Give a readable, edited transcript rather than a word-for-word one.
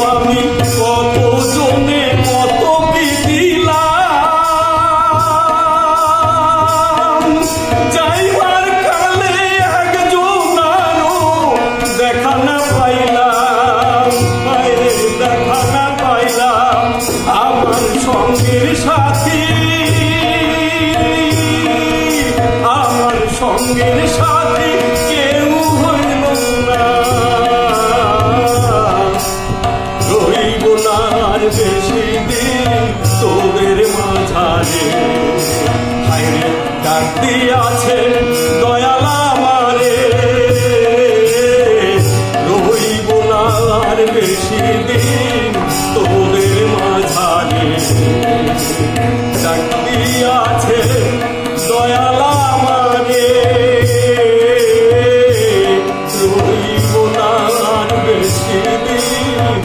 আমি কত জনে কত কি দিলাম, যাইবার কালে একজনারও দেখা না পাইলাম, দেখা না পাইলাম। আমার সঙ্গের সাথী, আমার সঙ্গের সাথী কেউ হইল না, রইব না আর বেশি দিন তোদের মাঝারে। হায়রে ডাক দিয়াছে দয়াল আমারে, রইব না আর বেশি দিন তোদের মাঝারে। ডাক দিয়াছে দয়াল আমারে, রইব না আর বেশি দিন